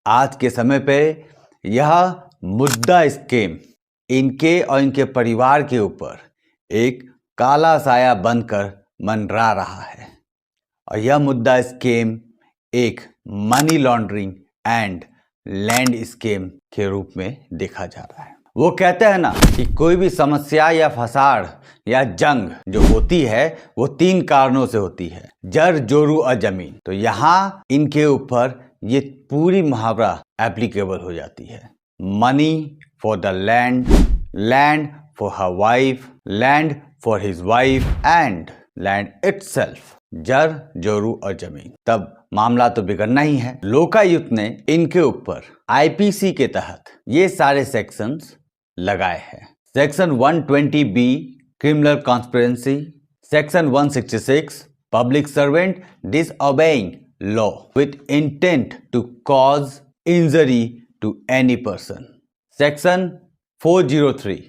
आज के समय पे यह मुद्दा स्कीम इनके और इनके परिवार के ऊपर एक काला साया बनकर मंडरा रहा है और यह मुद्दा स्कीम एक money laundering and land scheme के रूप में देखा जा रहा है। वो कहते हैं ना कि कोई भी समस्या या फसाड़ या जंग जो होती है वो 3 कारणों से होती है, जड़, जोरू और जमीन। तो यहाँ इनके ऊपर ये पूरी मुहावरा एप्लीकेबल हो जाती है। Money for the land, land for her wife, land for his wife and land itself. जड़, जोरू और जमीन। तब मामला तो बिगड़ना ही है। लोकायुक्त ने इनके ऊपर आईपीसी के तहत ये सारे सेक्शंस लगाए हैं। Section 120B criminal conspiracy, section 166 public servant disobeying law with intent to cause injury to any person, section 403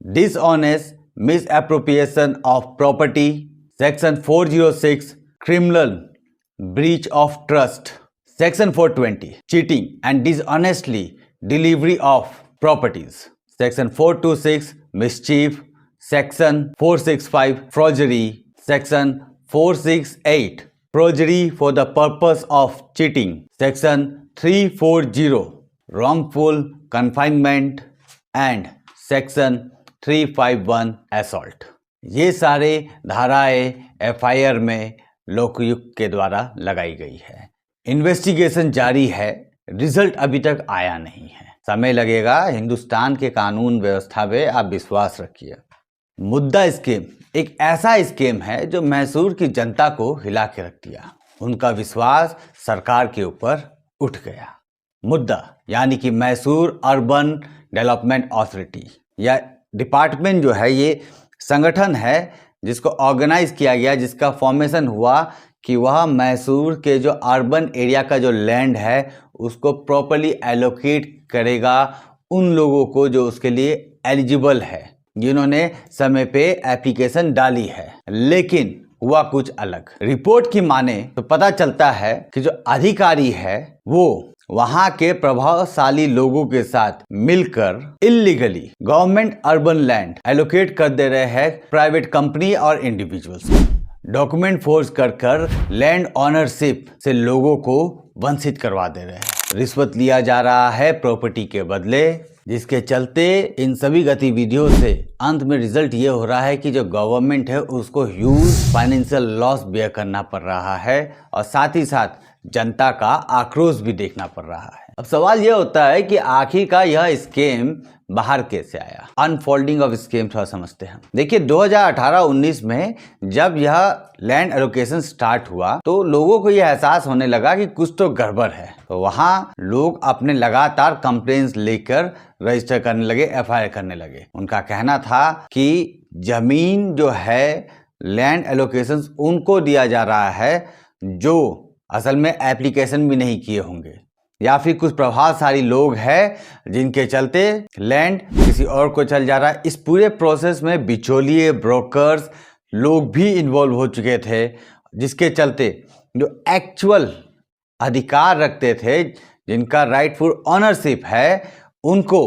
dishonest misappropriation of property, section 406 criminal breach of trust, section 420 cheating and dishonestly delivery of properties, section 426 mischief, section 465 forgery, section 468 perjury for the purpose of cheating, section 340 wrongful confinement and section 351 assault। ये सारे धाराएं FIR में लोकायुक्त के द्वारा लगाई गई है। Investigation जारी है, रिजल्ट अभी तक आया नहीं है, समय लगेगा। हिंदुस्तान के कानून व्यवस्था पे आप विश्वास रखिए। मुद्दा स्कीम एक ऐसा स्कीम है जो मैसूर की जनता को हिला के रख दिया। उनका विश्वास सरकार के ऊपर उठ गया। मुद्दा यानी कि मैसूर अर्बन डेवलपमेंट अथॉरिटी या डिपार्टमेंट जो है, ये संगठन है जिसको ऑर्गेनाइज किया गया, जिसका फॉर्मेशन हुआ कि वह मैसूर के जो अर्बन एरिया का जो लैंड है उसको प्रॉपर्ली एलोकेट करेगा उन लोगों को जो उसके लिए एलिजिबल है, जिन्होंने समय पे एप्लीकेशन डाली है। लेकिन हुआ कुछ अलग। रिपोर्ट की माने तो पता चलता है कि जो अधिकारी है वो वहां के प्रभावशाली लोगों के साथ मिलकर illegally government urban land allocate कर दे रहे हैं प्राइवेट कंपनी और इंडिविजुअल्स को। डॉक्यूमेंट फोर्स कर लैंड ऑनरशिप से लोगों को वंचित करवा दे रहे हैं। रिश्वत लिया जा रहा है प्रॉपर्टी के बदले, जिसके चलते इन सभी गतिविधियों से अंत में रिजल्ट ये हो रहा है कि जो गवर्नमेंट है उसको ह्यूज फाइनेंशियल लॉस बेयर करना पड़ रहा है और साथ ही साथ जनता का आक्रोश भी देखना पड़ रहा है। अब सवाल यह होता है कि आखिरकार यह स्कीम बाहर कैसे आया। अनफोल्डिंग ऑफ स्कीम थोड़ा समझते हैं। देखिए 2018-19 में जब यह लैंड एलोकेशन स्टार्ट हुआ तो लोगों को यह एहसास होने लगा कि कुछ तो गड़बड़ है। तो वहां लोग अपने लगातार कंप्लेंट्स लेकर रजिस्टर करने लगे, एफआईआर करने लगे। उनका कहना था कि जमीन जो है लैंड एलोकेशन उनको दिया जा रहा है जो असल में एप्लीकेशन भी नहीं किए होंगे, या फिर कुछ प्रभावशाली लोग हैं जिनके चलते लैंड किसी और को चल जा रहा है। इस पूरे प्रोसेस में बिचौलिए, ब्रोकर्स लोग भी इन्वॉल्व हो चुके थे, जिसके चलते जो एक्चुअल अधिकार रखते थे, जिनका राइटफुल ऑनरशिप है, उनको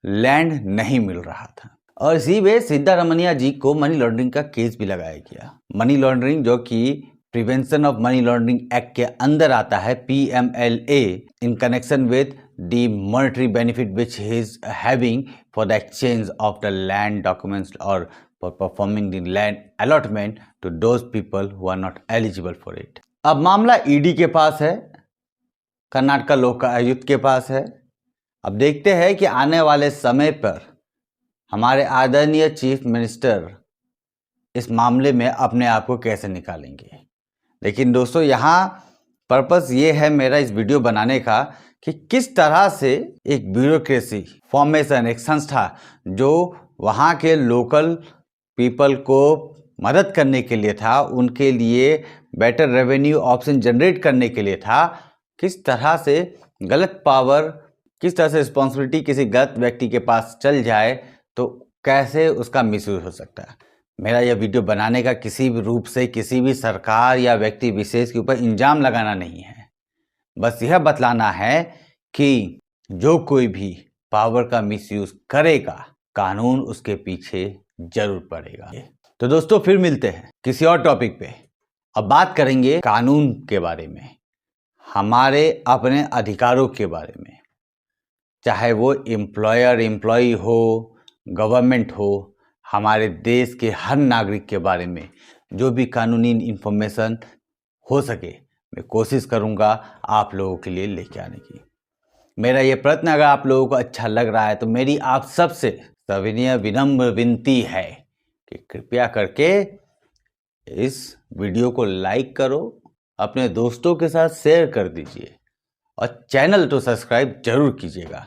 लैंड नहीं मिल रहा था। और इसी वे सिद्धारमैया जी को मनी लॉन्ड्रिंग का केस भी लगाया गया। मनी लॉन्ड्रिंग जो कि prevention of money laundering act के अंदर आता है, PMLA, in connection with the monetary benefit which he is having for the exchange of the land documents और for performing the land allotment to those people who are not eligible for it. अब मामला ED के पास है, कर्नाटक लोकायुक्त के पास है। अब देखते हैं कि आने वाले समय पर हमारे आदरणीय चीफ मिनिस्टर इस मामले में अपने आप को कैसे निकालेंगे। लेकिन दोस्तों यहाँ पर्पस ये है मेरा इस वीडियो बनाने का कि किस तरह से एक ब्यूरोक्रेसी फॉर्मेशन, एक संस्था जो वहाँ के लोकल पीपल को मदद करने के लिए था, उनके लिए बेटर रेवेन्यू ऑप्शन जनरेट करने के लिए था, किस तरह से गलत पावर, किस तरह से रिस्पॉन्सिबिलिटी किसी गलत व्यक्ति के पास चल जाए तो कैसे उसका मिसयूज हो सकता है। मेरा यह वीडियो बनाने का किसी भी रूप से किसी भी सरकार या व्यक्ति विशेष के ऊपर इल्जाम लगाना नहीं है, बस यह बतलाना है कि जो कोई भी पावर का मिसयूज करेगा कानून उसके पीछे जरूर पड़ेगा। तो दोस्तों फिर मिलते हैं किसी और टॉपिक पे। अब बात करेंगे कानून के बारे में, हमारे अपने अधिकारों के बारे में, चाहे वो एम्प्लॉयर एम्प्लॉय हो, गवर्नमेंट हो, हमारे देश के हर नागरिक के बारे में जो भी कानूनी इंफॉर्मेशन हो सके मैं कोशिश करूंगा आप लोगों के लिए लेके आने की। मेरा ये प्रयत्न अगर आप लोगों को अच्छा लग रहा है तो मेरी आप सबसे सविनय विनम्र विनती है कि कृपया करके इस वीडियो को लाइक करो, अपने दोस्तों के साथ शेयर कर दीजिए और चैनल तो सब्सक्राइब जरूर कीजिएगा।